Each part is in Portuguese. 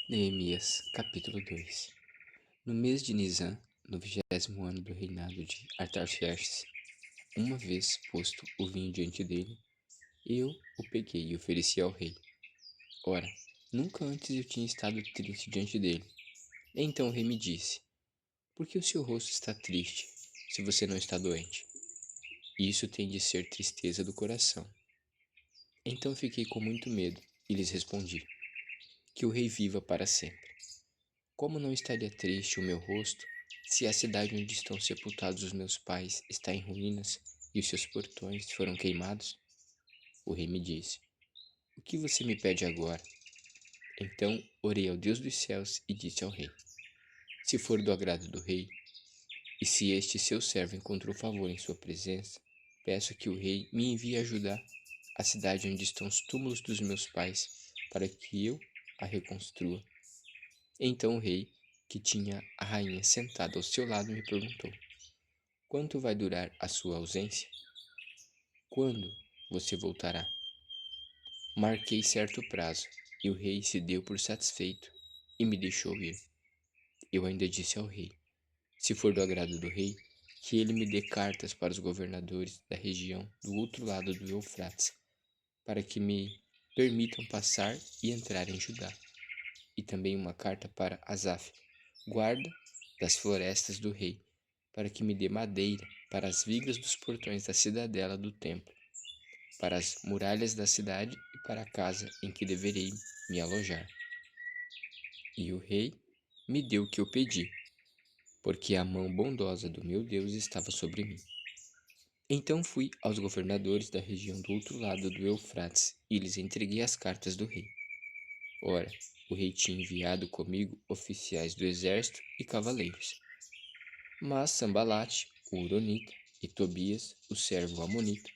Neemias, capítulo 2. No mês de Nisan, no 20º ano do reinado de Artaxerxes, uma vez posto o vinho diante dele, eu o peguei e ofereci ao rei. Ora, nunca antes eu tinha estado triste diante dele. Então o rei me disse: Por que o seu rosto está triste, se você não está doente? Isso tem de ser tristeza do coração. Então fiquei com muito medo e lhes respondi: Que o rei viva para sempre. Como não estaria triste o meu rosto, se a cidade onde estão sepultados os meus pais está em ruínas e os seus portões foram queimados? O rei me disse: O que você me pede agora? Então orei ao Deus dos céus e disse ao rei: Se for do agrado do rei, e se este seu servo encontrou favor em sua presença, peço que o rei me envie ajudar a cidade onde estão os túmulos dos meus pais, para que eu a reconstrua. Então o rei, que tinha a rainha sentada ao seu lado, me perguntou: Quanto vai durar a sua ausência? Quando você voltará? Marquei certo prazo, e o rei se deu por satisfeito e me deixou ir. Eu ainda disse ao rei: Se for do agrado do rei, que ele me dê cartas para os governadores da região do outro lado do Eufrates, para que me permitam passar e entrar em Judá, e também uma carta para Asaf, guarda das florestas do rei, para que me dê madeira para as vigas dos portões da cidadela do templo, para as muralhas da cidade e para a casa em que deverei me alojar. E o rei me deu o que eu pedi, porque a mão bondosa do meu Deus estava sobre mim. Então fui aos governadores da região do outro lado do Eufrates e lhes entreguei as cartas do rei. Ora, o rei tinha enviado comigo oficiais do exército e cavaleiros. Mas Sambalate, o Huronita, e Tobias, o servo amonita,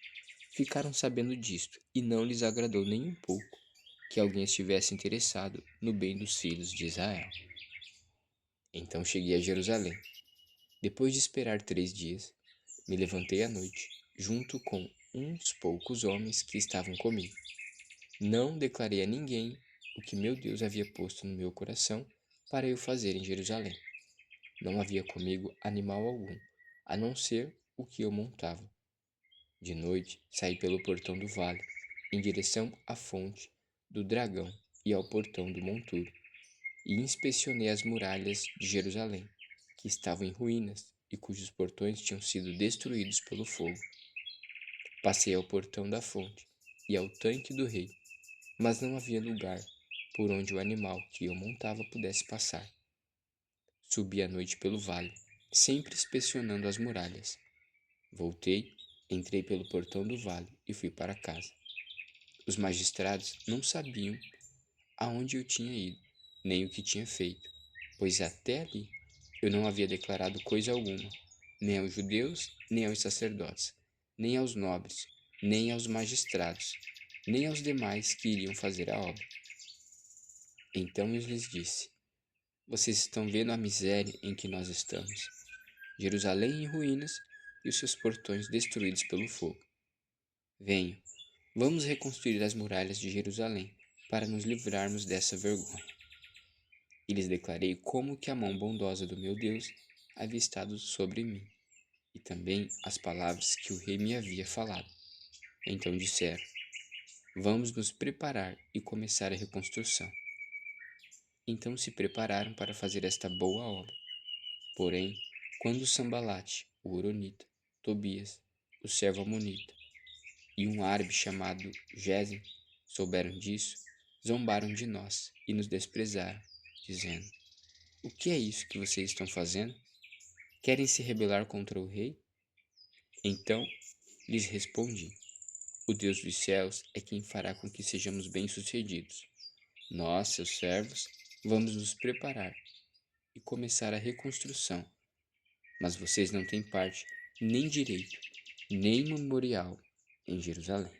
ficaram sabendo disto, e não lhes agradou nem um pouco que alguém estivesse interessado no bem dos filhos de Israel. Então cheguei a Jerusalém. Depois de esperar 3 dias, me levantei à noite, junto com uns poucos homens que estavam comigo. Não declarei a ninguém o que meu Deus havia posto no meu coração para eu fazer em Jerusalém. Não havia comigo animal algum, a não ser o que eu montava. De noite, saí pelo portão do vale, em direção à fonte do dragão e ao portão do monturo, e inspecionei as muralhas de Jerusalém, que estavam em ruínas e cujos portões tinham sido destruídos pelo fogo. Passei ao portão da fonte e ao tanque do rei, mas não havia lugar por onde o animal que eu montava pudesse passar. Subi à noite pelo vale, sempre inspecionando as muralhas. Voltei, entrei pelo portão do vale e fui para casa. Os magistrados não sabiam aonde eu tinha ido, nem o que tinha feito, pois até ali eu não havia declarado coisa alguma, nem aos judeus, nem aos sacerdotes, nem aos nobres, nem aos magistrados, nem aos demais que iriam fazer a obra. Então eu lhes disse: Vocês estão vendo a miséria em que nós estamos. Jerusalém em ruínas e os seus portões destruídos pelo fogo. Venham, vamos reconstruir as muralhas de Jerusalém, para nos livrarmos dessa vergonha. E lhes declarei como que a mão bondosa do meu Deus havia estado sobre mim, e também as palavras que o rei me havia falado. Então disseram: Vamos nos preparar e começar a reconstrução. Então se prepararam para fazer esta boa obra. Porém, quando Sambalate, o Horonita, Tobias, o servo amonita, e um árabe chamado Gesem souberam disso, zombaram de nós e nos desprezaram, dizendo: O que é isso que vocês estão fazendo? Querem se rebelar contra o rei? Então lhes respondi: O Deus dos céus é quem fará com que sejamos bem-sucedidos. Nós, seus servos, vamos nos preparar e começar a reconstrução, mas vocês não têm parte, nem direito, nem memorial em Jerusalém.